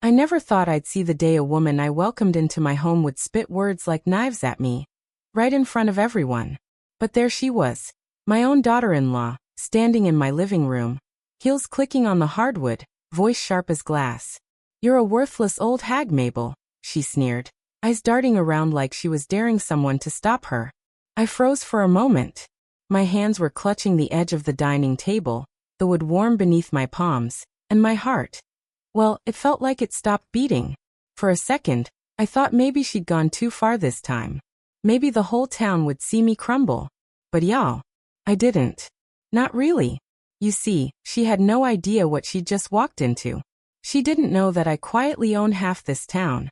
I never thought I'd see the day a woman I welcomed into my home would spit words like knives at me, right in front of everyone. But there she was, my own daughter-in-law, standing in my living room, heels clicking on the hardwood, voice sharp as glass. "You're a worthless old hag, Mabel," she sneered, eyes darting around like she was daring someone to stop her. I froze for a moment. My hands were clutching the edge of the dining table, the wood warm beneath my palms, and my heart. Well, it felt like it stopped beating. For a second, I thought maybe she'd gone too far this time. Maybe the whole town would see me crumble. But y'all, I didn't. Not really. You see, she had no idea what she'd just walked into. She didn't know that I quietly own half this town.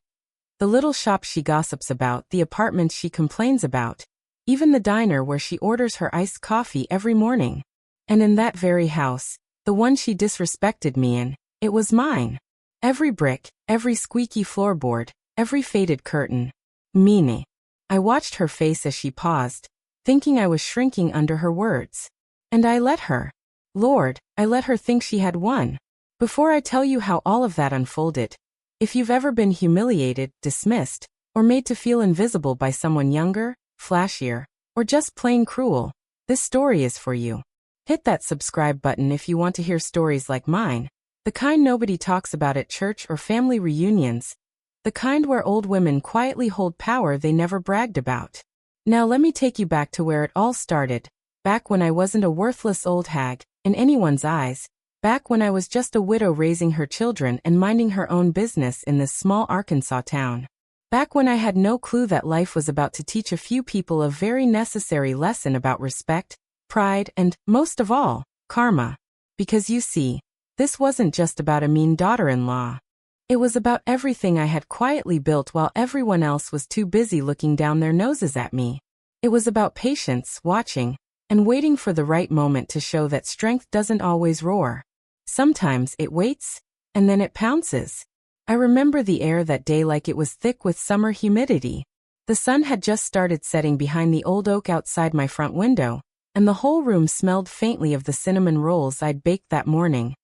The little shop she gossips about, the apartments she complains about, even the diner where she orders her iced coffee every morning. And in that very house, the one she disrespected me in, it was mine. Every brick, every squeaky floorboard, every faded curtain. Mine. I watched her face as she paused, thinking I was shrinking under her words. And I let her. Lord, I let her think she had won. Before I tell you how all of that unfolded, if you've ever been humiliated, dismissed, or made to feel invisible by someone younger, flashier, or just plain cruel, this story is for you. Hit that subscribe button if you want to hear stories like mine, the kind nobody talks about at church or family reunions, the kind where old women quietly hold power they never bragged about. Now let me take you back to where it all started, back when I wasn't a worthless old hag, in anyone's eyes, back when I was just a widow raising her children and minding her own business in this small Arkansas town. Back when I had no clue that life was about to teach a few people a very necessary lesson about respect, pride, and, most of all, karma. Because you see, this wasn't just about a mean daughter-in-law. It was about everything I had quietly built while everyone else was too busy looking down their noses at me. It was about patience, watching, and waiting for the right moment to show that strength doesn't always roar. Sometimes it waits, and then it pounces. I remember the air that day like it was thick with summer humidity. The sun had just started setting behind the old oak outside my front window, and the whole room smelled faintly of the cinnamon rolls I'd baked that morning.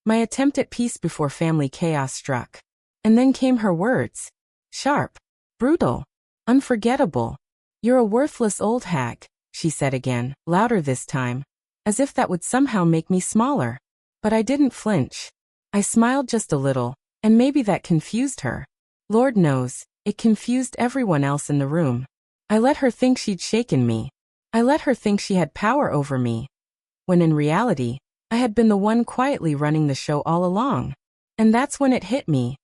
My attempt at peace before family chaos struck. And then came her words. Sharp, brutal, unforgettable. "You're a worthless old hag," she said again, louder this time, as if that would somehow make me smaller. But I didn't flinch. I smiled just a little, and maybe that confused her. Lord knows, it confused everyone else in the room. I let her think she'd shaken me. I let her think she had power over me. When in reality, I had been the one quietly running the show all along. And that's when it hit me.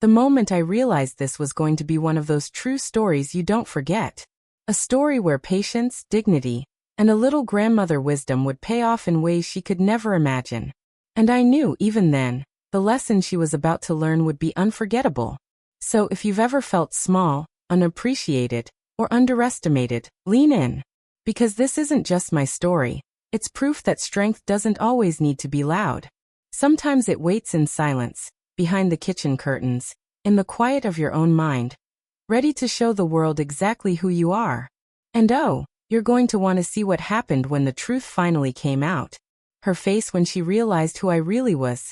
The moment I realized this was going to be one of those true stories you don't forget. A story where patience, dignity, and a little grandmother wisdom would pay off in ways she could never imagine. And I knew, even then, the lesson she was about to learn would be unforgettable. So if you've ever felt small, unappreciated, or underestimated, lean in. Because this isn't just my story. It's proof that strength doesn't always need to be loud. Sometimes it waits in silence, behind the kitchen curtains, in the quiet of your own mind, ready to show the world exactly who you are. And oh, you're going to want to see what happened when the truth finally came out. Her face when she realized who I really was.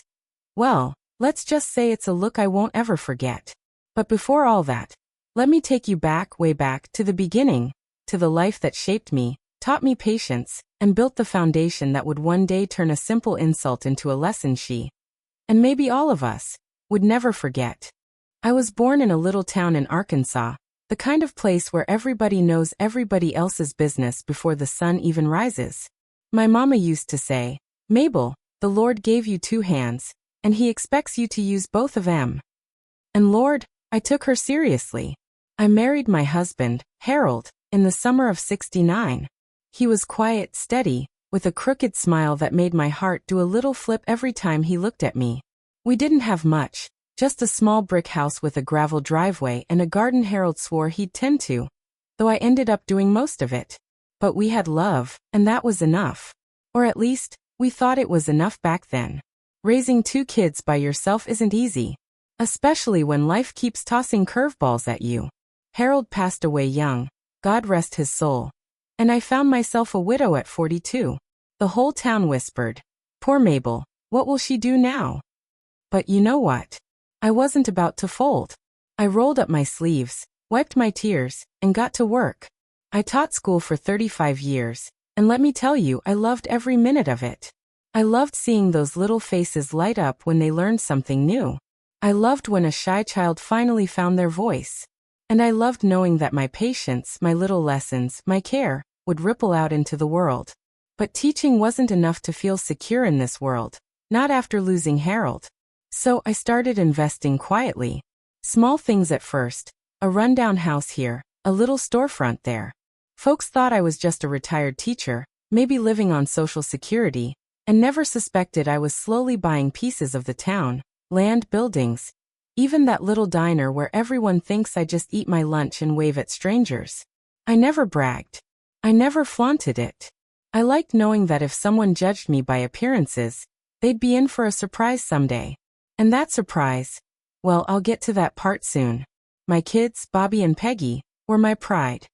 Well, let's just say it's a look I won't ever forget. But before all that, let me take you back, way back, to the beginning, to the life that shaped me, taught me patience, and built the foundation that would one day turn a simple insult into a lesson she, and maybe all of us, would never forget. I was born in a little town in Arkansas, the kind of place where everybody knows everybody else's business before the sun even rises. My mama used to say, "Mabel, the Lord gave you two hands, and He expects you to use both of them." And Lord, I took her seriously. I married my husband, Harold, in the summer of '69. He was quiet, steady, with a crooked smile that made my heart do a little flip every time he looked at me. We didn't have much, just a small brick house with a gravel driveway and a garden Harold swore he'd tend to, though I ended up doing most of it. But we had love, and that was enough. Or at least, we thought it was enough back then. Raising two kids by yourself isn't easy, especially when life keeps tossing curveballs at you. Harold passed away young, God rest his soul. And I found myself a widow at 42. The whole town whispered, "Poor Mabel, what will she do now?" But you know what? I wasn't about to fold. I rolled up my sleeves, wiped my tears, and got to work. I taught school for 35 years, and let me tell you, I loved every minute of it. I loved seeing those little faces light up when they learned something new. I loved when a shy child finally found their voice. And I loved knowing that my patience, my little lessons, my care, would ripple out into the world. But teaching wasn't enough to feel secure in this world, not after losing Harold. So I started investing quietly. Small things at first, a rundown house here, a little storefront there. Folks thought I was just a retired teacher, maybe living on Social Security, and never suspected I was slowly buying pieces of the town, land, buildings, even that little diner where everyone thinks I just eat my lunch and wave at strangers. I never bragged. I never flaunted it. I liked knowing that if someone judged me by appearances, they'd be in for a surprise someday. And that surprise, well, I'll get to that part soon. My kids, Bobby and Peggy, were my pride.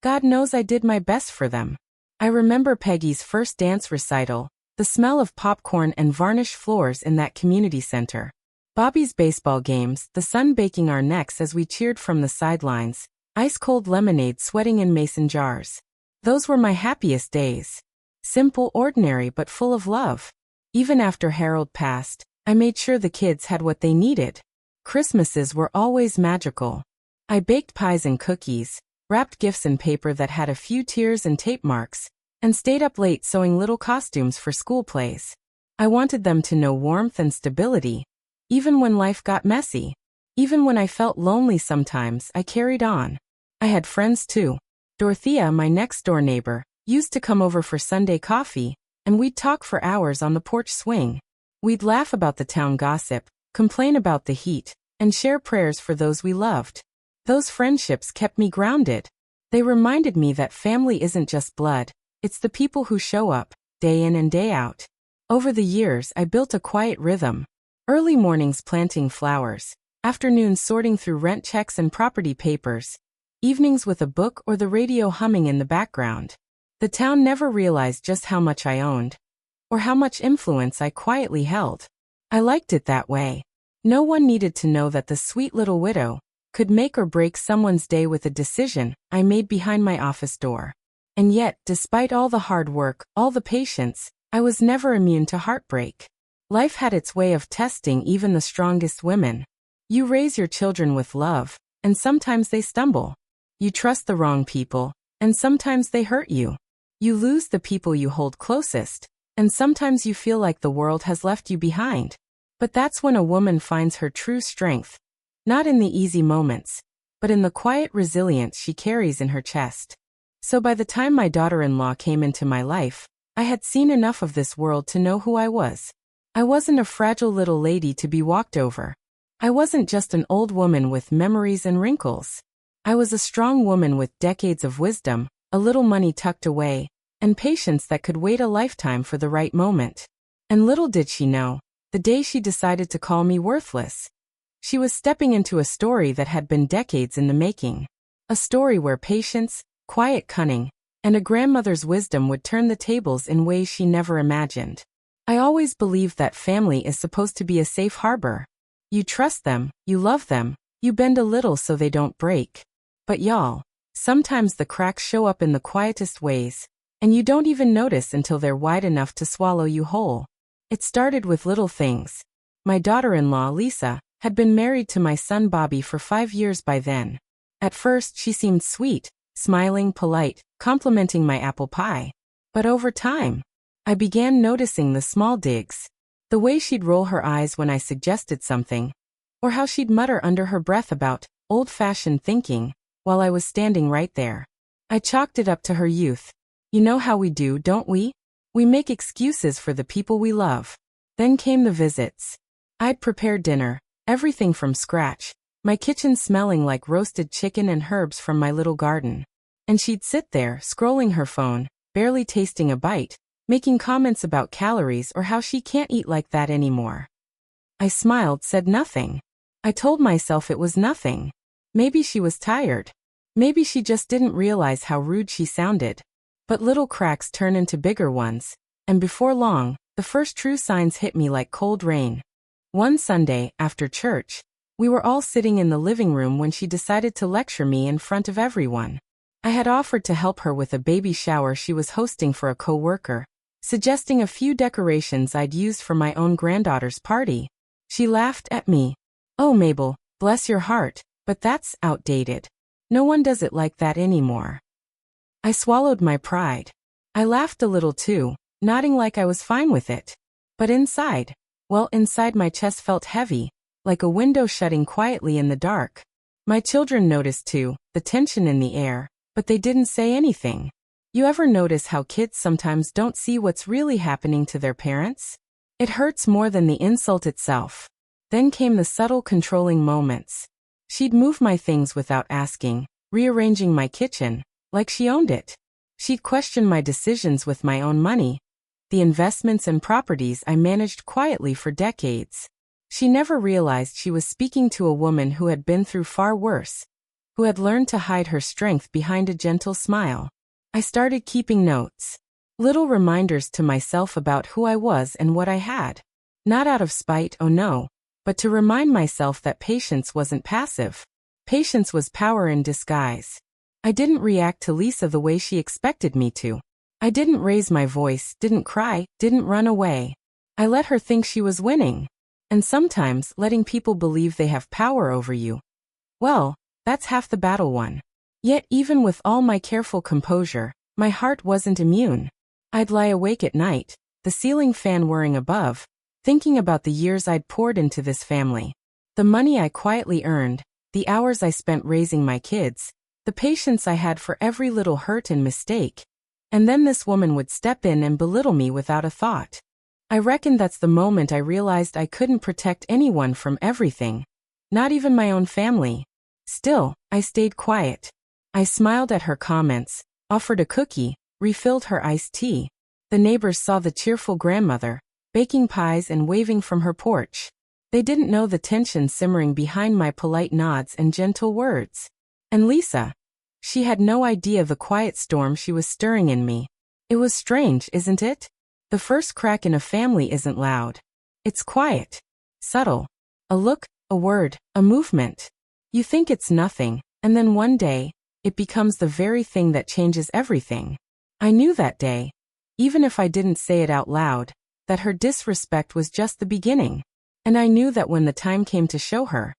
God knows I did my best for them. I remember Peggy's first dance recital, the smell of popcorn and varnished floors in that community center. Bobby's baseball games, the sun baking our necks as we cheered from the sidelines, ice-cold lemonade sweating in mason jars. Those were my happiest days. Simple, ordinary, but full of love. Even after Harold passed, I made sure the kids had what they needed. Christmases were always magical. I baked pies and cookies, wrapped gifts in paper that had a few tears and tape marks, and stayed up late sewing little costumes for school plays. I wanted them to know warmth and stability. Even when life got messy. Even when I felt lonely sometimes, I carried on. I had friends too. Dorothea, my next-door neighbor, used to come over for Sunday coffee, and we'd talk for hours on the porch swing. We'd laugh about the town gossip, complain about the heat, and share prayers for those we loved. Those friendships kept me grounded. They reminded me that family isn't just blood, it's the people who show up, day in and day out. Over the years, I built a quiet rhythm. Early mornings planting flowers, afternoons sorting through rent checks and property papers, evenings with a book or the radio humming in the background. The town never realized just how much I owned, or how much influence I quietly held. I liked it that way. No one needed to know that the sweet little widow could make or break someone's day with a decision I made behind my office door. And yet, despite all the hard work, all the patience, I was never immune to heartbreak. Life had its way of testing even the strongest women. You raise your children with love, and sometimes they stumble. You trust the wrong people, and sometimes they hurt you. You lose the people you hold closest, and sometimes you feel like the world has left you behind. But that's when a woman finds her true strength. Not in the easy moments, but in the quiet resilience she carries in her chest. So by the time my daughter-in-law came into my life, I had seen enough of this world to know who I was. I wasn't a fragile little lady to be walked over. I wasn't just an old woman with memories and wrinkles. I was a strong woman with decades of wisdom, a little money tucked away, and patience that could wait a lifetime for the right moment. And little did she know, the day she decided to call me worthless, she was stepping into a story that had been decades in the making. A story where patience, quiet cunning, and a grandmother's wisdom would turn the tables in ways she never imagined. I always believed that family is supposed to be a safe harbor. You trust them, you love them, you bend a little so they don't break. But y'all, sometimes the cracks show up in the quietest ways, and you don't even notice until they're wide enough to swallow you whole. It started with little things. My daughter-in-law, Lisa, had been married to my son Bobby for 5 years by then. At first, she seemed sweet, smiling, polite, complimenting my apple pie. But over time, I began noticing the small digs. The way she'd roll her eyes when I suggested something, or how she'd mutter under her breath about old-fashioned thinking, while I was standing right there. I chalked it up to her youth. You know how we do, don't we? We make excuses for the people we love. Then came the visits. I'd prepare dinner, everything from scratch, my kitchen smelling like roasted chicken and herbs from my little garden. And she'd sit there, scrolling her phone, barely tasting a bite, making comments about calories or how she can't eat like that anymore. I smiled, said nothing. I told myself it was nothing. Maybe she was tired. Maybe she just didn't realize how rude she sounded. But little cracks turn into bigger ones, and before long, the first true signs hit me like cold rain. One Sunday, after church, we were all sitting in the living room when she decided to lecture me in front of everyone. I had offered to help her with a baby shower she was hosting for a co-worker, suggesting a few decorations I'd used for my own granddaughter's party. She laughed at me. "Oh, Mabel, bless your heart, but that's outdated. No one does it like that anymore." I swallowed my pride. I laughed a little too, nodding like I was fine with it. But inside my chest felt heavy, like a window shutting quietly in the dark. My children noticed too, the tension in the air, but they didn't say anything. You ever notice how kids sometimes don't see what's really happening to their parents? It hurts more than the insult itself. Then came the subtle controlling moments. She'd move my things without asking, rearranging my kitchen, like she owned it. She'd question my decisions with my own money, the investments and properties I managed quietly for decades. She never realized she was speaking to a woman who had been through far worse, who had learned to hide her strength behind a gentle smile. I started keeping notes. Little reminders to myself about who I was and what I had. Not out of spite, oh no, but to remind myself that patience wasn't passive. Patience was power in disguise. I didn't react to Lisa the way she expected me to. I didn't raise my voice, didn't cry, didn't run away. I let her think she was winning. And sometimes letting people believe they have power over you, well, that's half the battle won. Yet even with all my careful composure, my heart wasn't immune. I'd lie awake at night, the ceiling fan whirring above, thinking about the years I'd poured into this family. The money I quietly earned, the hours I spent raising my kids, the patience I had for every little hurt and mistake. And then this woman would step in and belittle me without a thought. I reckon that's the moment I realized I couldn't protect anyone from everything, not even my own family. Still, I stayed quiet. I smiled at her comments, offered a cookie, refilled her iced tea. The neighbors saw the cheerful grandmother, baking pies and waving from her porch. They didn't know the tension simmering behind my polite nods and gentle words. And Lisa? She had no idea the quiet storm she was stirring in me. It was strange, isn't it? The first crack in a family isn't loud. It's quiet, subtle. A look, a word, a movement. You think it's nothing, and then one day, it becomes the very thing that changes everything. I knew that day, even if I didn't say it out loud, that her disrespect was just the beginning. And I knew that when the time came to show her,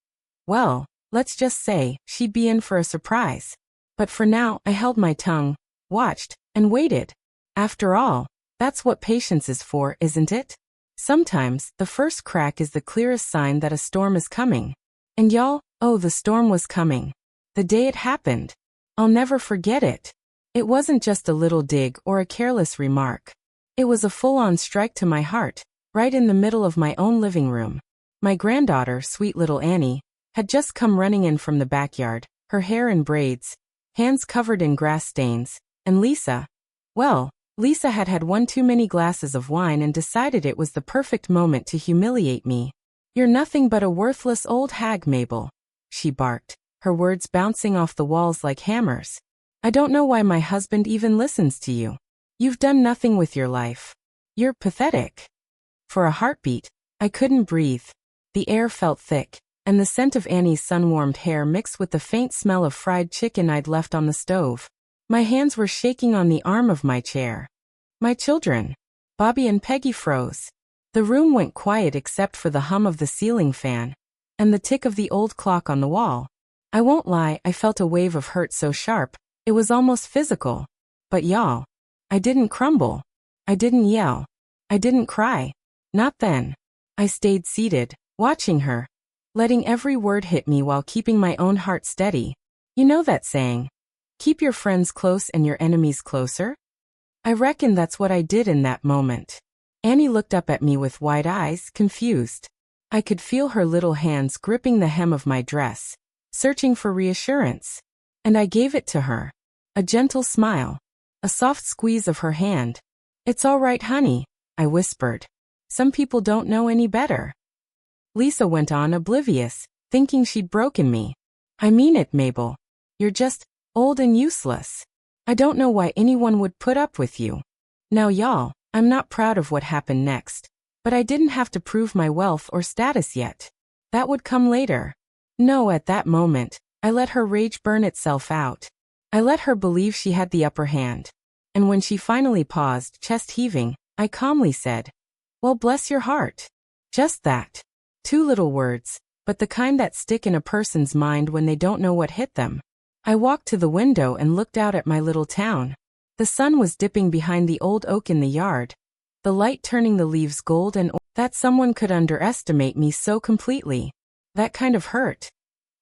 well, let's just say, she'd be in for a surprise. But for now, I held my tongue, watched, and waited. After all, that's what patience is for, isn't it? Sometimes, the first crack is the clearest sign that a storm is coming. And y'all, oh, the storm was coming. The day it happened. I'll never forget it. It wasn't just a little dig or a careless remark. It was a full-on strike to my heart, right in the middle of my own living room. My granddaughter, sweet little Annie, had just come running in from the backyard, her hair in braids, hands covered in grass stains, and Lisa, well, Lisa had had one too many glasses of wine and decided it was the perfect moment to humiliate me. "You're nothing but a worthless old hag, Mabel," she barked, her words bouncing off the walls like hammers. "I don't know why my husband even listens to you. You've done nothing with your life. You're pathetic." For a heartbeat, I couldn't breathe. The air felt thick, and the scent of Annie's sun-warmed hair mixed with the faint smell of fried chicken I'd left on the stove. My hands were shaking on the arm of my chair. My children, Bobby and Peggy, froze. The room went quiet except for the hum of the ceiling fan and the tick of the old clock on the wall. I won't lie, I felt a wave of hurt so sharp, it was almost physical. But y'all, I didn't crumble. I didn't yell. I didn't cry. Not then. I stayed seated, watching her, letting every word hit me while keeping my own heart steady. You know that saying, keep your friends close and your enemies closer? I reckon that's what I did in that moment. Annie looked up at me with wide eyes, confused. I could feel her little hands gripping the hem of my dress, searching for reassurance. And I gave it to her. A gentle smile. A soft squeeze of her hand. "It's all right, honey," I whispered. "Some people don't know any better." Lisa went on, oblivious, thinking she'd broken me. "I mean it, Mabel. You're just old and useless. I don't know why anyone would put up with you." Now y'all, I'm not proud of what happened next, But I didn't have to prove my wealth or status yet. That would come later. No, at that moment, I let her rage burn itself out. I let her believe she had the upper hand. And when she finally paused, chest heaving, I calmly said, "Well, bless your heart." Just that. 2 little words, but the kind that stick in a person's mind when they don't know what hit them. I walked to the window and looked out at my little town. The sun was dipping behind the old oak in the yard, the light turning the leaves gold and that someone could underestimate me so completely. That kind of hurt.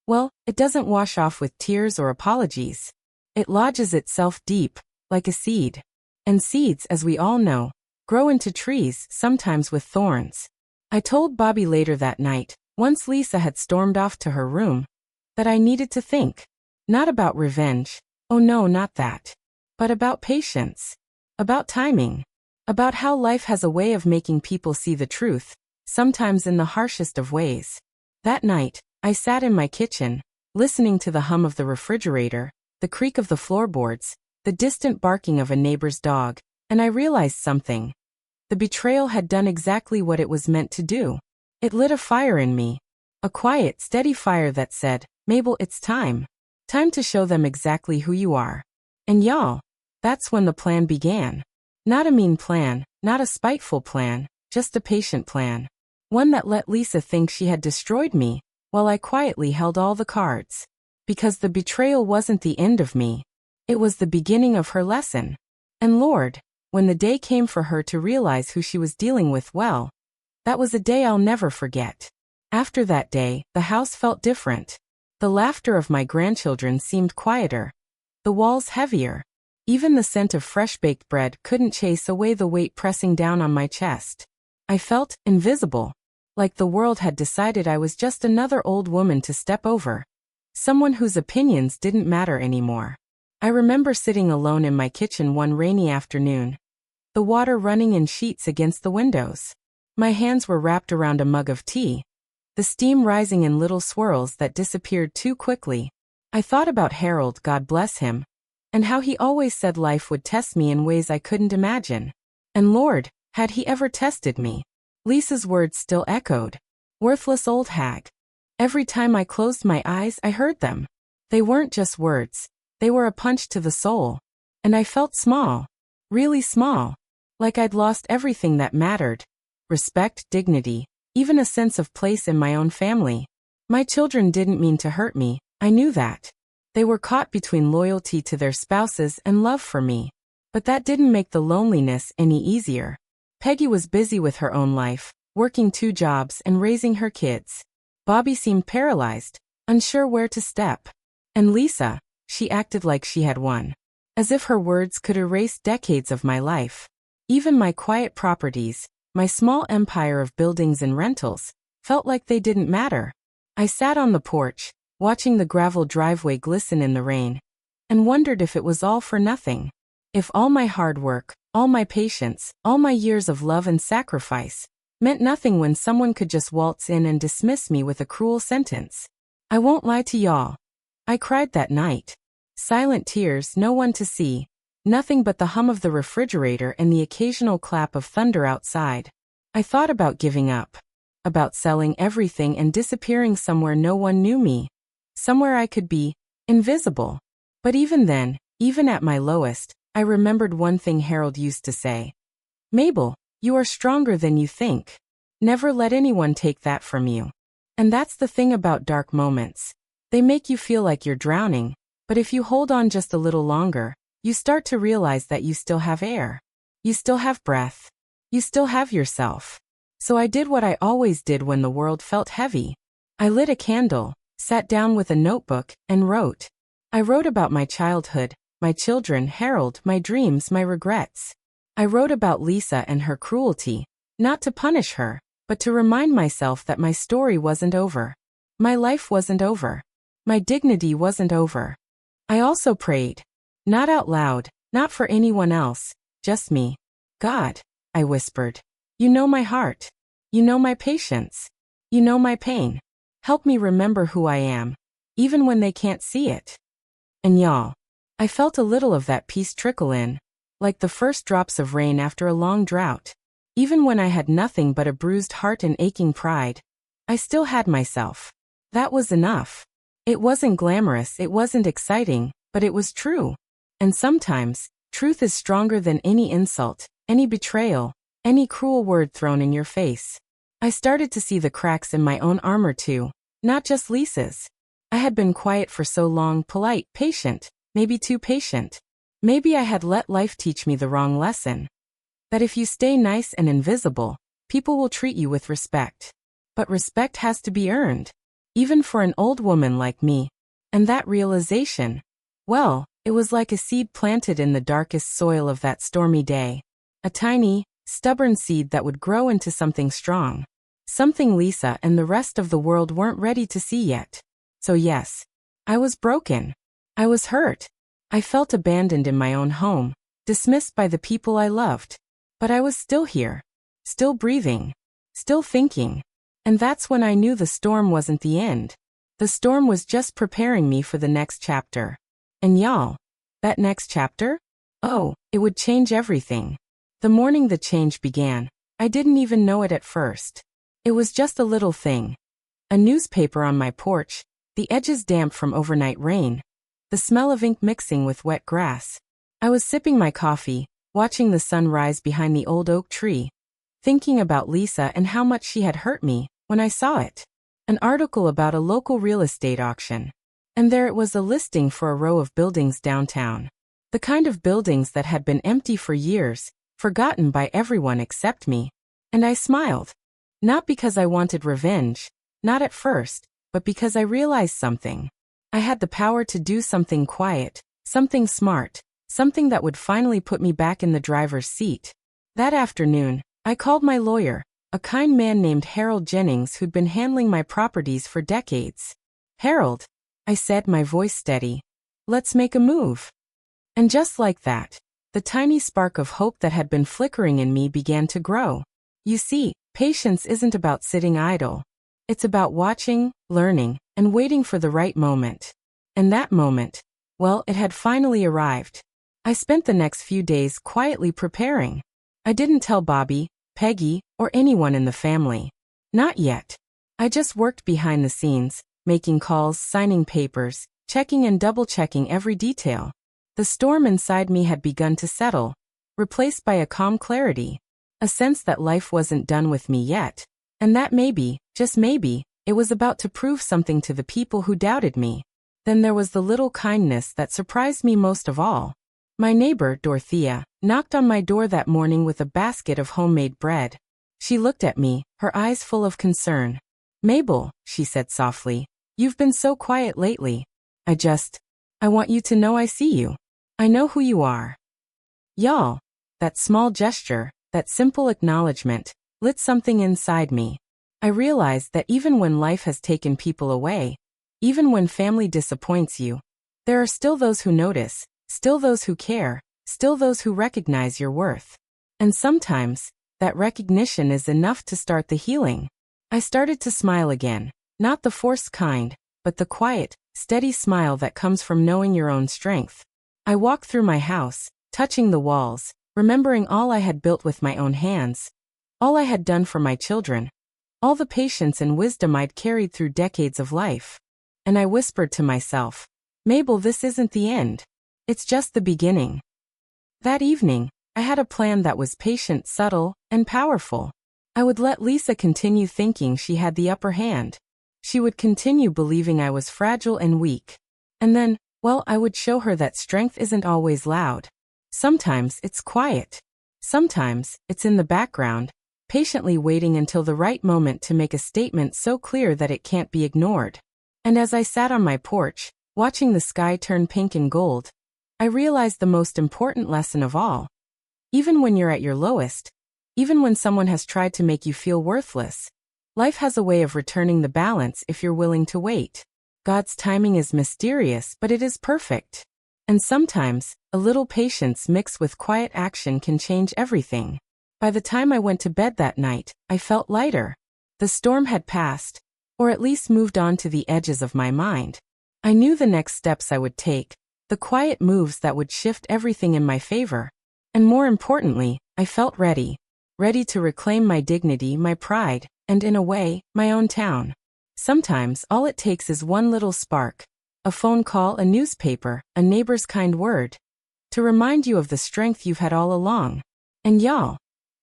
Well, it doesn't wash off with tears or apologies. It lodges itself deep, like a seed. And seeds, as we all know, grow into trees, sometimes with thorns. I told Bobby later that night, once Lisa had stormed off to her room, that I needed to think. Not about revenge. Oh no, not that. But about patience. About timing. About how life has a way of making people see the truth, sometimes in the harshest of ways. That night, I sat in my kitchen, listening to the hum of the refrigerator, the creak of the floorboards, the distant barking of a neighbor's dog, and I realized something. The betrayal had done exactly what it was meant to do. It lit a fire in me. A quiet, steady fire that said, "Mabel, it's time. Time to show them exactly who you are." And y'all, that's when the plan began. Not a mean plan, not a spiteful plan, just a patient plan. One that let Lisa think she had destroyed me, while I quietly held all the cards. Because the betrayal wasn't the end of me. It was the beginning of her lesson. And Lord, when the day came for her to realize who she was dealing with, well, that was a day I'll never forget. After that day, the house felt different. The laughter of my grandchildren seemed quieter. The walls heavier. Even the scent of fresh-baked bread couldn't chase away the weight pressing down on my chest. I felt invisible. Like the world had decided I was just another old woman to step over. Someone whose opinions didn't matter anymore. I remember sitting alone in my kitchen one rainy afternoon. The water running in sheets against the windows. My hands were wrapped around a mug of tea. The steam rising in little swirls that disappeared too quickly. I thought about Harold, God bless him, and how he always said life would test me in ways I couldn't imagine. And Lord, had he ever tested me? Lisa's words still echoed. Worthless old hag. Every time I closed my eyes, I heard them. They weren't just words. They were a punch to the soul. And I felt small. Really small. Like I'd lost everything that mattered. Respect, dignity, even a sense of place in my own family. My children didn't mean to hurt me, I knew that. They were caught between loyalty to their spouses and love for me. But that didn't make the loneliness any easier. Peggy was busy with her own life, working 2 jobs and raising her kids. Bobby seemed paralyzed, unsure where to step. And Lisa, she acted like she had won. As if her words could erase decades of my life. Even my quiet properties, my small empire of buildings and rentals, felt like they didn't matter. I sat on the porch, watching the gravel driveway glisten in the rain, and wondered if it was all for nothing. If all my hard work, all my patience, all my years of love and sacrifice, meant nothing when someone could just waltz in and dismiss me with a cruel sentence. I won't lie to y'all. I cried that night. Silent tears, no one to see. Nothing but the hum of the refrigerator and the occasional clap of thunder outside. I thought about giving up. About selling everything and disappearing somewhere no one knew me. Somewhere I could be invisible. But even then, even at my lowest, I remembered one thing Harold used to say. "Mabel, you are stronger than you think. Never let anyone take that from you." And that's the thing about dark moments. They make you feel like you're drowning, but if you hold on just a little longer, you start to realize that you still have air. You still have breath. You still have yourself. So I did what I always did when the world felt heavy. I lit a candle, sat down with a notebook, and wrote. I wrote about my childhood, my children, Harold, my dreams, my regrets. I wrote about Lisa and her cruelty, not to punish her, but to remind myself that my story wasn't over. My life wasn't over. My dignity wasn't over. I also prayed. Not out loud, not for anyone else, just me. "God," I whispered, "you know my heart. You know my patience. You know my pain. Help me remember who I am, even when they can't see it." And y'all, I felt a little of that peace trickle in, like the first drops of rain after a long drought. Even when I had nothing but a bruised heart and aching pride, I still had myself. That was enough. It wasn't glamorous, it wasn't exciting, but it was true. And sometimes, truth is stronger than any insult, any betrayal, any cruel word thrown in your face. I started to see the cracks in my own armor too, not just Lisa's. I had been quiet for so long, polite, patient, maybe too patient. Maybe I had let life teach me the wrong lesson. That if you stay nice and invisible, people will treat you with respect. But respect has to be earned, even for an old woman like me. And that realization, well, it was like a seed planted in the darkest soil of that stormy day. A tiny, stubborn seed that would grow into something strong. Something Lisa and the rest of the world weren't ready to see yet. So yes, I was broken. I was hurt. I felt abandoned in my own home, dismissed by the people I loved. But I was still here, still breathing, still thinking. And that's when I knew the storm wasn't the end. The storm was just preparing me for the next chapter. And y'all, that next chapter? Oh, it would change everything. The morning the change began, I didn't even know it at first. It was just a little thing. A newspaper on my porch, the edges damp from overnight rain, the smell of ink mixing with wet grass. I was sipping my coffee, watching the sun rise behind the old oak tree, thinking about Lisa and how much she had hurt me, when I saw it. An article about a local real estate auction. And there it was, a listing for a row of buildings downtown. The kind of buildings that had been empty for years, forgotten by everyone except me. And I smiled. Not because I wanted revenge, not at first, but because I realized something. I had the power to do something quiet, something smart, something that would finally put me back in the driver's seat. That afternoon, I called my lawyer, a kind man named Harold Jennings who'd been handling my properties for decades. "Harold," I said, my voice steady, "let's make a move." And just like that, the tiny spark of hope that had been flickering in me began to grow. You see, patience isn't about sitting idle. It's about watching, learning, and waiting for the right moment. And that moment, well, it had finally arrived. I spent the next few days quietly preparing. I didn't tell Bobby, Peggy, or anyone in the family. Not yet. I just worked behind the scenes, making calls, signing papers, checking and double-checking every detail. The storm inside me had begun to settle, replaced by a calm clarity, a sense that life wasn't done with me yet, and that maybe, just maybe, it was about to prove something to the people who doubted me. Then there was the little kindness that surprised me most of all. My neighbor, Dorothea, knocked on my door that morning with a basket of homemade bread. She looked at me, her eyes full of concern. "Mabel," she said softly, "you've been so quiet lately. I want you to know I see you. I know who you are." Y'all, that small gesture, that simple acknowledgement, lit something inside me. I realized that even when life has taken people away, even when family disappoints you, there are still those who notice, still those who care, still those who recognize your worth. And sometimes, that recognition is enough to start the healing. I started to smile again, not the forced kind, but the quiet, steady smile that comes from knowing your own strength. I walked through my house, touching the walls, remembering all I had built with my own hands, all I had done for my children, all the patience and wisdom I'd carried through decades of life. And I whispered to myself, "Mabel, this isn't the end. It's just the beginning." That evening, I had a plan that was patient, subtle, and powerful. I would let Lisa continue thinking she had the upper hand. She would continue believing I was fragile and weak. And then, well, I would show her that strength isn't always loud. Sometimes it's quiet. Sometimes it's in the background, patiently waiting until the right moment to make a statement so clear that it can't be ignored. And as I sat on my porch, watching the sky turn pink and gold, I realized the most important lesson of all. Even when you're at your lowest, even when someone has tried to make you feel worthless, life has a way of returning the balance if you're willing to wait. God's timing is mysterious, but it is perfect. And sometimes, a little patience mixed with quiet action can change everything. By the time I went to bed that night, I felt lighter. The storm had passed, or at least moved on to the edges of my mind. I knew the next steps I would take, the quiet moves that would shift everything in my favor. And more importantly, I felt ready. ready to reclaim my dignity, my pride, and in a way, my own town. Sometimes all it takes is one little spark, a phone call, a newspaper, a neighbor's kind word, to remind you of the strength you've had all along. And y'all,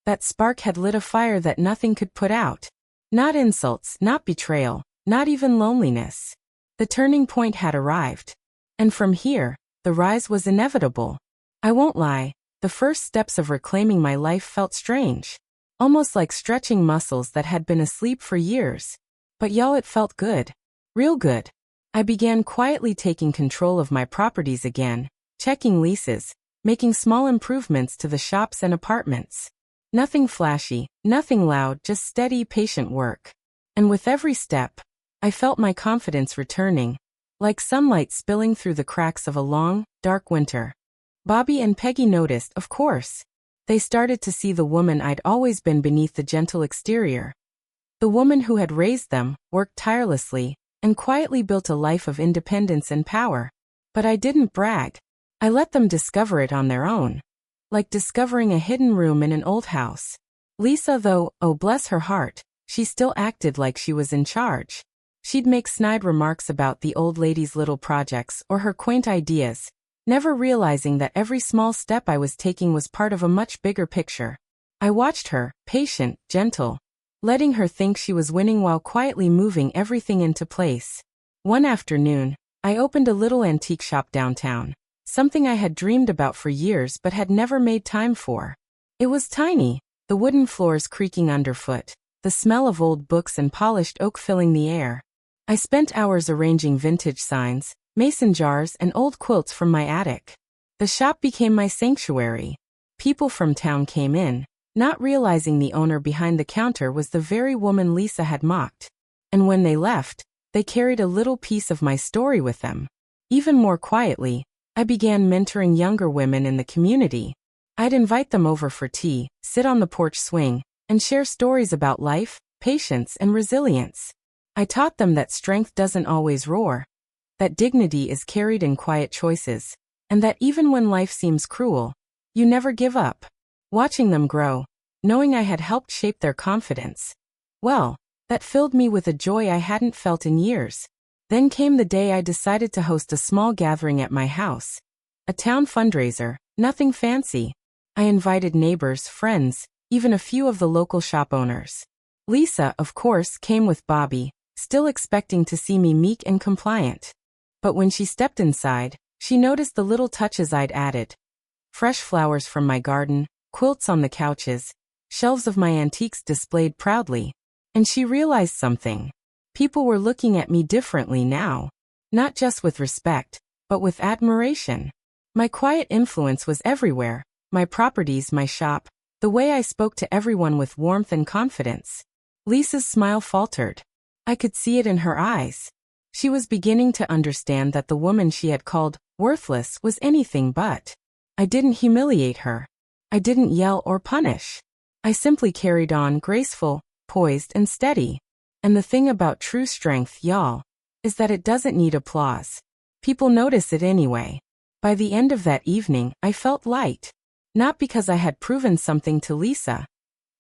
that spark had lit a fire that nothing could put out. Not insults, not betrayal, not even loneliness. The turning point had arrived. And from here, the rise was inevitable. I won't lie, the first steps of reclaiming my life felt strange. Almost like stretching muscles that had been asleep for years. But y'all, it felt good. Real good. I began quietly taking control of my properties again, checking leases, making small improvements to the shops and apartments. Nothing flashy, nothing loud, just steady, patient work. And with every step, I felt my confidence returning, like sunlight spilling through the cracks of a long, dark winter. Bobby and Peggy noticed, of course. They started to see the woman I'd always been beneath the gentle exterior. The woman who had raised them, worked tirelessly, and quietly built a life of independence and power. But I didn't brag. I let them discover it on their own. Like discovering a hidden room in an old house. Lisa, though, oh bless her heart, she still acted like she was in charge. She'd make snide remarks about the old lady's little projects or her quaint ideas, never realizing that every small step I was taking was part of a much bigger picture. I watched her, patient, gentle, letting her think she was winning while quietly moving everything into place. One afternoon, I opened a little antique shop downtown, something I had dreamed about for years but had never made time for. It was tiny, the wooden floors creaking underfoot, the smell of old books and polished oak filling the air. I spent hours arranging vintage signs, mason jars, and old quilts from my attic. The shop became my sanctuary. People from town came in, not realizing the owner behind the counter was the very woman Lisa had mocked. And when they left, they carried a little piece of my story with them. Even more quietly, I began mentoring younger women in the community. I'd invite them over for tea, sit on the porch swing, and share stories about life, patience, and resilience. I taught them that strength doesn't always roar, that dignity is carried in quiet choices, and that even when life seems cruel, you never give up. Watching them grow, knowing I had helped shape their confidence, well, that filled me with a joy I hadn't felt in years. Then came the day I decided to host a small gathering at my house. A town fundraiser, nothing fancy. I invited neighbors, friends, even a few of the local shop owners. Lisa, of course, came with Bobby, still expecting to see me meek and compliant. But when she stepped inside, she noticed the little touches I'd added. Fresh flowers from my garden, quilts on the couches, shelves of my antiques displayed proudly. And she realized something. People were looking at me differently now. Not just with respect, but with admiration. My quiet influence was everywhere, my properties, my shop, the way I spoke to everyone with warmth and confidence. Lisa's smile faltered. I could see it in her eyes. She was beginning to understand that the woman she had called worthless was anything but. I didn't humiliate her. I didn't yell or punish. I simply carried on, graceful, poised, and steady. And the thing about true strength, y'all, is that it doesn't need applause. People notice it anyway. By the end of that evening, I felt light. Not because I had proven something to Lisa,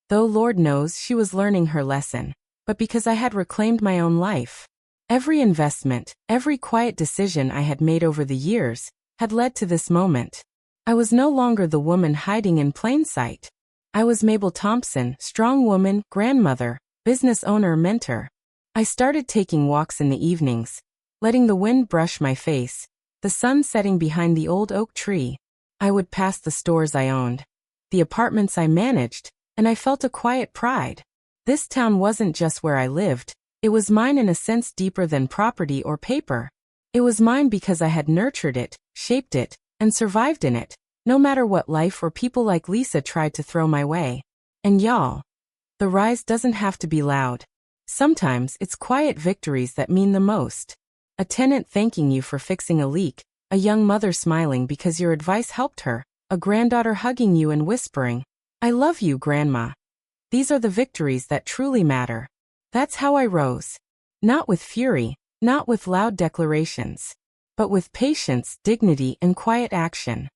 though Lord knows she was learning her lesson, but because I had reclaimed my own life. Every investment, every quiet decision I had made over the years, had led to this moment. I was no longer the woman hiding in plain sight. I was Mabel Thompson, strong woman, grandmother, business owner, mentor. I started taking walks in the evenings, letting the wind brush my face, the sun setting behind the old oak tree. I would pass the stores I owned, the apartments I managed, and I felt a quiet pride. This town wasn't just where I lived, it was mine in a sense deeper than property or paper. It was mine because I had nurtured it, shaped it, and survived in it, no matter what life or people like Lisa tried to throw my way. And y'all, the rise doesn't have to be loud. Sometimes it's quiet victories that mean the most. A tenant thanking you for fixing a leak, a young mother smiling because your advice helped her, a granddaughter hugging you and whispering, "I love you, Grandma." These are the victories that truly matter. That's how I rose. Not with fury, not with loud declarations, but with patience, dignity, and quiet action.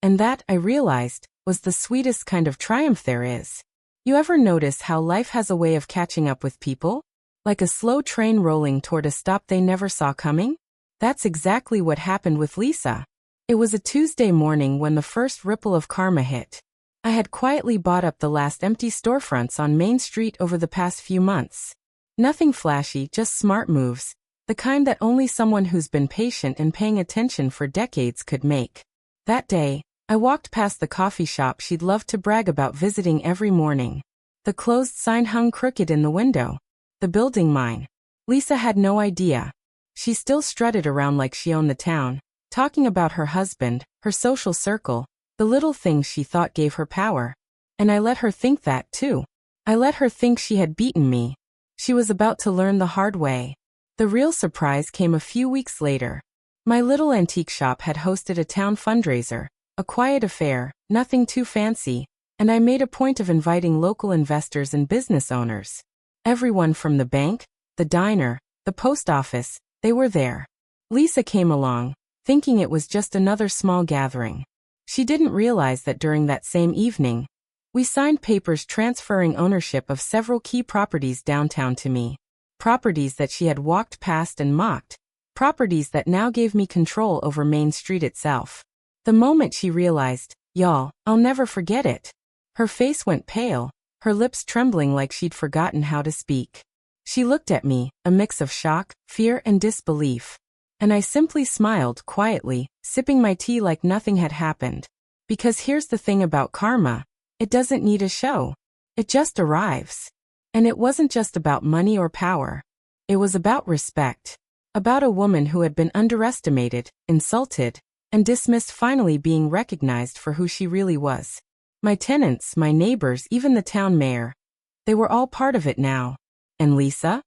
And that, I realized, was the sweetest kind of triumph there is. You ever notice how life has a way of catching up with people? Like a slow train rolling toward a stop they never saw coming? That's exactly what happened with Lisa. It was a Tuesday morning when the first ripple of karma hit. I had quietly bought up the last empty storefronts on Main Street over the past few months. Nothing flashy, just smart moves, the kind that only someone who's been patient and paying attention for decades could make. That day, I walked past the coffee shop she'd loved to brag about visiting every morning. The closed sign hung crooked in the window. The building mine. Lisa had no idea. She still strutted around like she owned the town, talking about her husband, her social circle, the little things she thought gave her power. And I let her think that, too. I let her think she had beaten me. She was about to learn the hard way. The real surprise came a few weeks later. My little antique shop had hosted a town fundraiser, a quiet affair, nothing too fancy, and I made a point of inviting local investors and business owners. Everyone from the bank, the diner, the post office, they were there. Lisa came along, thinking it was just another small gathering. She didn't realize that during that same evening, we signed papers transferring ownership of several key properties downtown to me. Properties that she had walked past and mocked. Properties that now gave me control over Main Street itself. The moment she realized, y'all, I'll never forget it. Her face went pale, her lips trembling like she'd forgotten how to speak. She looked at me, a mix of shock, fear, and disbelief. And I simply smiled quietly, sipping my tea like nothing had happened. Because here's the thing about karma. It doesn't need a show. It just arrives. And it wasn't just about money or power. It was about respect. About a woman who had been underestimated, insulted, and dismissed finally being recognized for who she really was. My tenants, my neighbors, even the town mayor. They were all part of it now. And Lisa?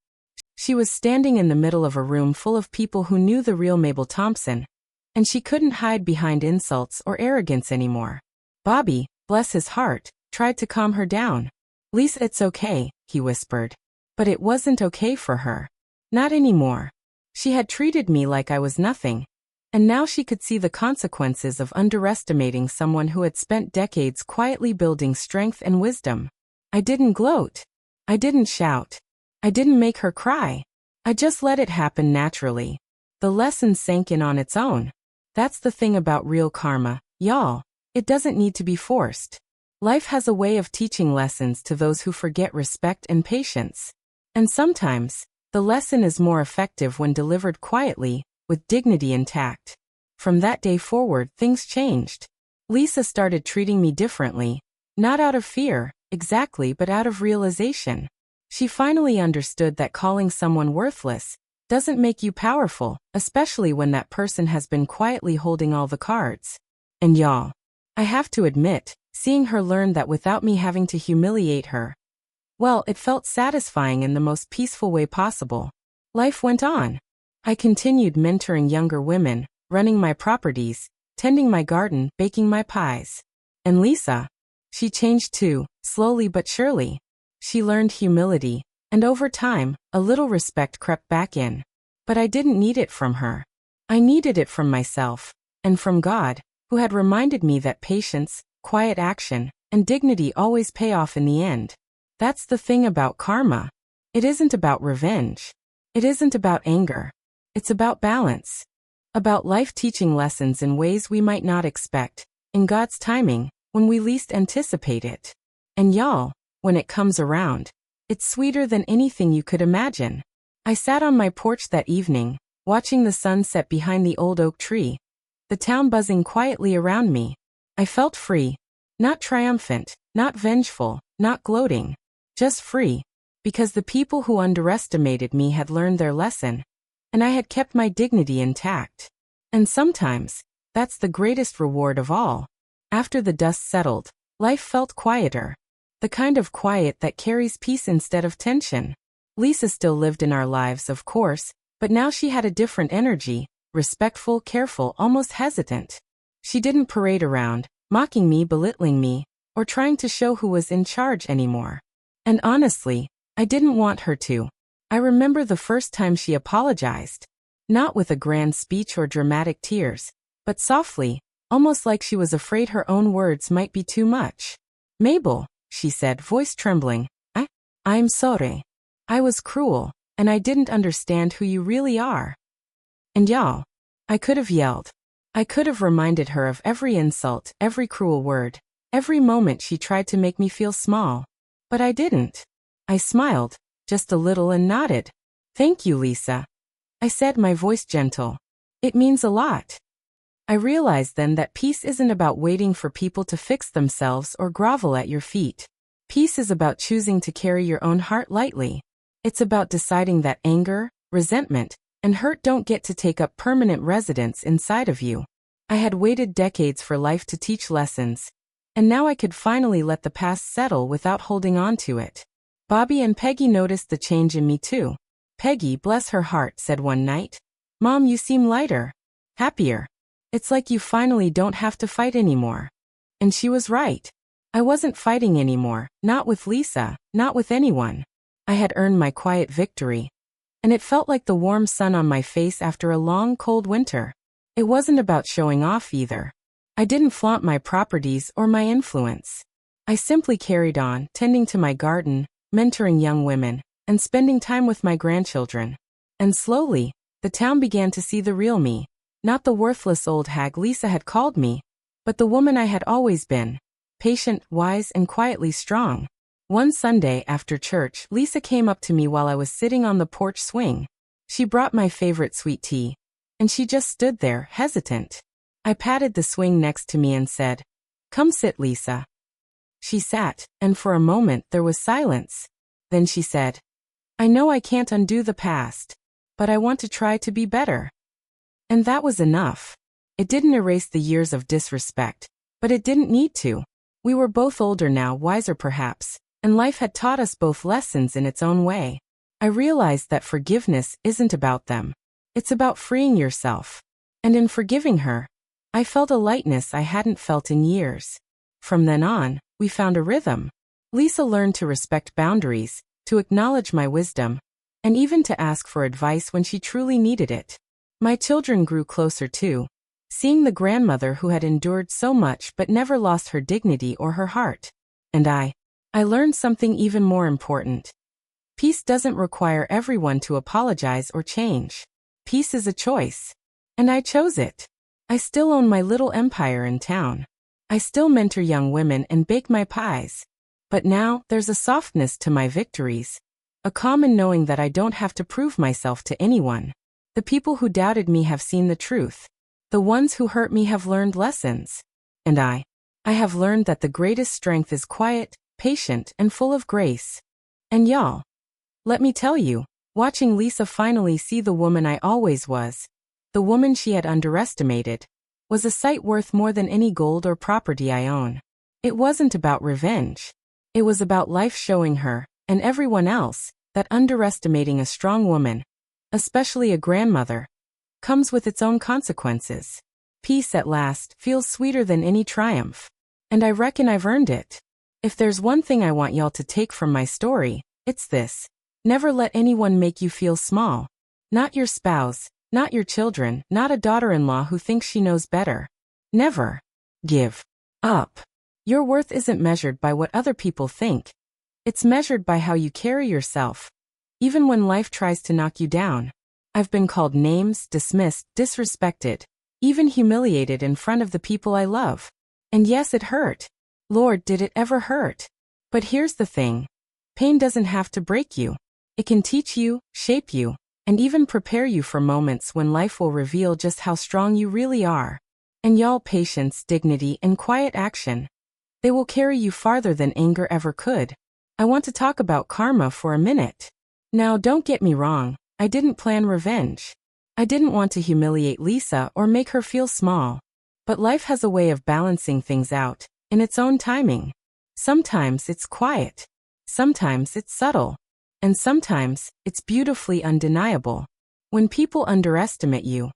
She was standing in the middle of a room full of people who knew the real Mabel Thompson. And she couldn't hide behind insults or arrogance anymore. Bobby, bless his heart, tried to calm her down. Lisa, it's okay, he whispered. But it wasn't okay for her. Not anymore. She had treated me like I was nothing. And now she could see the consequences of underestimating someone who had spent decades quietly building strength and wisdom. I didn't gloat. I didn't shout. I didn't make her cry. I just let it happen naturally. The lesson sank in on its own. That's the thing about real karma, y'all. It doesn't need to be forced. Life has a way of teaching lessons to those who forget respect and patience. And sometimes, the lesson is more effective when delivered quietly, with dignity intact. From that day forward, things changed. Lisa started treating me differently. Not out of fear, exactly, but out of realization. She finally understood that calling someone worthless doesn't make you powerful, especially when that person has been quietly holding all the cards. And y'all, I have to admit, seeing her learn that without me having to humiliate her, well, it felt satisfying in the most peaceful way possible. Life went on. I continued mentoring younger women, running my properties, tending my garden, baking my pies. And Lisa, she changed too, slowly but surely. She learned humility, and over time, a little respect crept back in. But I didn't need it from her. I needed it from myself, and from God, who had reminded me that patience, quiet action, and dignity always pay off in the end. That's the thing about karma. It isn't about revenge. It isn't about anger. It's about balance. About life teaching lessons in ways we might not expect, in God's timing, when we least anticipate it. And y'all, when it comes around, it's sweeter than anything you could imagine. I sat on my porch that evening, watching the sun set behind the old oak tree, the town buzzing quietly around me. I felt free. Not triumphant, not vengeful, not gloating. Just free. Because the people who underestimated me had learned their lesson. And I had kept my dignity intact. And sometimes, that's the greatest reward of all. After the dust settled, life felt quieter. The kind of quiet that carries peace instead of tension. Lisa still lived in our lives, of course, but now she had a different energy, respectful, careful, almost hesitant. She didn't parade around, mocking me, belittling me, or trying to show who was in charge anymore. And honestly, I didn't want her to. I remember the first time she apologized. Not with a grand speech or dramatic tears, but softly, almost like she was afraid her own words might be too much. "Mabel, she said, voice trembling. I'm sorry. I was cruel, and I didn't understand who you really are. And y'all, I could have yelled. I could have reminded her of every insult, every cruel word, every moment she tried to make me feel small. But I didn't. I smiled, just a little, and nodded. Thank you, Lisa. I said, my voice gentle. It means a lot. I realized then that peace isn't about waiting for people to fix themselves or grovel at your feet. Peace is about choosing to carry your own heart lightly. It's about deciding that anger, resentment, and hurt don't get to take up permanent residence inside of you. I had waited decades for life to teach lessons, and now I could finally let the past settle without holding on to it. Bobby and Peggy noticed the change in me too. Peggy, bless her heart, said one night, "Mom, you seem lighter, happier. It's like you finally don't have to fight anymore." And she was right. I wasn't fighting anymore, not with Lisa, not with anyone. I had earned my quiet victory. And it felt like the warm sun on my face after a long, cold winter. It wasn't about showing off either. I didn't flaunt my properties or my influence. I simply carried on, tending to my garden, mentoring young women, and spending time with my grandchildren. And slowly, the town began to see the real me. Not the worthless old hag Lisa had called me, but the woman I had always been. Patient, wise, and quietly strong. One Sunday after church, Lisa came up to me while I was sitting on the porch swing. She brought my favorite sweet tea, and she just stood there, hesitant. I patted the swing next to me and said, "Come sit, Lisa." She sat, and for a moment there was silence. Then she said, "I know I can't undo the past, but I want to try to be better." And that was enough. It didn't erase the years of disrespect, but it didn't need to. We were both older now, wiser perhaps, and life had taught us both lessons in its own way. I realized that forgiveness isn't about them. It's about freeing yourself. And in forgiving her, I felt a lightness I hadn't felt in years. From then on, we found a rhythm. Lisa learned to respect boundaries, to acknowledge my wisdom, and even to ask for advice when she truly needed it. My children grew closer too. Seeing the grandmother who had endured so much but never lost her dignity or her heart. And I learned something even more important. Peace doesn't require everyone to apologize or change. Peace is a choice. And I chose it. I still own my little empire in town. I still mentor young women and bake my pies. But now, there's a softness to my victories. A calm in knowing that I don't have to prove myself to anyone. The people who doubted me have seen the truth. The ones who hurt me have learned lessons. And I have learned that the greatest strength is quiet, patient, and full of grace. And y'all, let me tell you, watching Lisa finally see the woman I always was, the woman she had underestimated, was a sight worth more than any gold or property I own. It wasn't about revenge. It was about life showing her, and everyone else, that underestimating a strong woman, especially a grandmother, comes with its own consequences. Peace at last feels sweeter than any triumph. And I reckon I've earned it. If there's one thing I want y'all to take from my story, it's this. Never let anyone make you feel small. Not your spouse, not your children, not a daughter-in-law who thinks she knows better. Never give up. Your worth isn't measured by what other people think. It's measured by how you carry yourself. Even when life tries to knock you down. I've been called names, dismissed, disrespected, even humiliated in front of the people I love. And yes, it hurt. Lord, did it ever hurt? But here's the thing. Pain doesn't have to break you. It can teach you, shape you, and even prepare you for moments when life will reveal just how strong you really are. And y'all, patience, dignity, and quiet action. They will carry you farther than anger ever could. I want to talk about karma for a minute. Now, don't get me wrong. I didn't plan revenge. I didn't want to humiliate Lisa or make her feel small. But life has a way of balancing things out, in its own timing. Sometimes it's quiet. Sometimes it's subtle. And sometimes it's beautifully undeniable. When people underestimate you,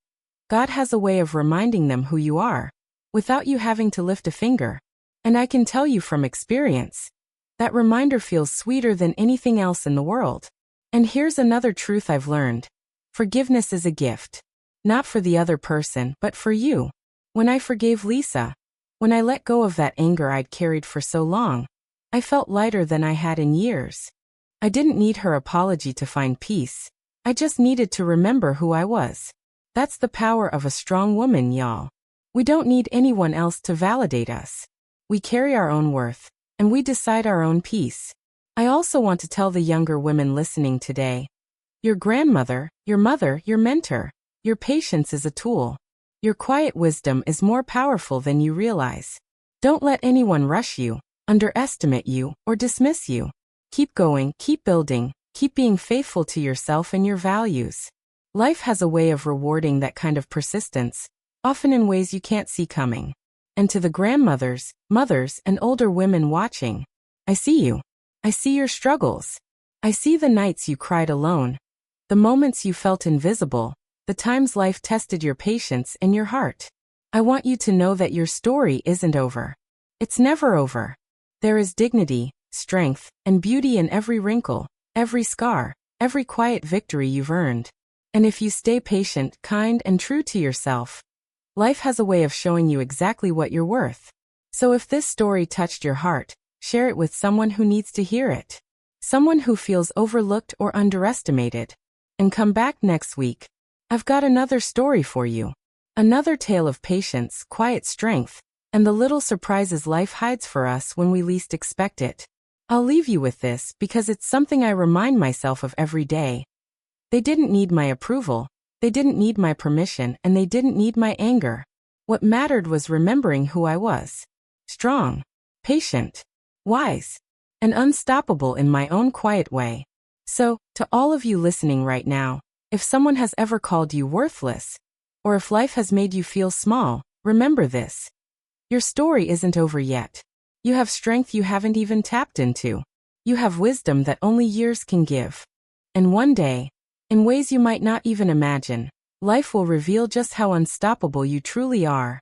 God has a way of reminding them who you are, without you having to lift a finger. And I can tell you from experience, that reminder feels sweeter than anything else in the world. And here's another truth I've learned. Forgiveness is a gift. Not for the other person, but for you. When I forgave Lisa, when I let go of that anger I'd carried for so long, I felt lighter than I had in years. I didn't need her apology to find peace. I just needed to remember who I was. That's the power of a strong woman, y'all. We don't need anyone else to validate us. We carry our own worth, and we decide our own peace. I also want to tell the younger women listening today, your grandmother, your mother, your mentor, your patience is a tool. Your quiet wisdom is more powerful than you realize. Don't let anyone rush you, underestimate you, or dismiss you. Keep going, keep building, keep being faithful to yourself and your values. Life has a way of rewarding that kind of persistence, often in ways you can't see coming. And to the grandmothers, mothers, and older women watching, I see you. I see your struggles. I see the nights you cried alone, the moments you felt invisible, the times life tested your patience and your heart. I want you to know that your story isn't over. It's never over. There is dignity, strength, and beauty in every wrinkle, every scar, every quiet victory you've earned. And if you stay patient, kind, and true to yourself, life has a way of showing you exactly what you're worth. So if this story touched your heart, share it with someone who needs to hear it. Someone who feels overlooked or underestimated. And come back next week. I've got another story for you. Another tale of patience, quiet strength, and the little surprises life hides for us when we least expect it. I'll leave you with this because it's something I remind myself of every day. They didn't need my approval, they didn't need my permission, and they didn't need my anger. What mattered was remembering who I was. Strong, patient, wise, and unstoppable in my own quiet way. So, to all of you listening right now, if someone has ever called you worthless, or if life has made you feel small, remember this. Your story isn't over yet. You have strength you haven't even tapped into. You have wisdom that only years can give. And one day, in ways you might not even imagine, life will reveal just how unstoppable you truly are.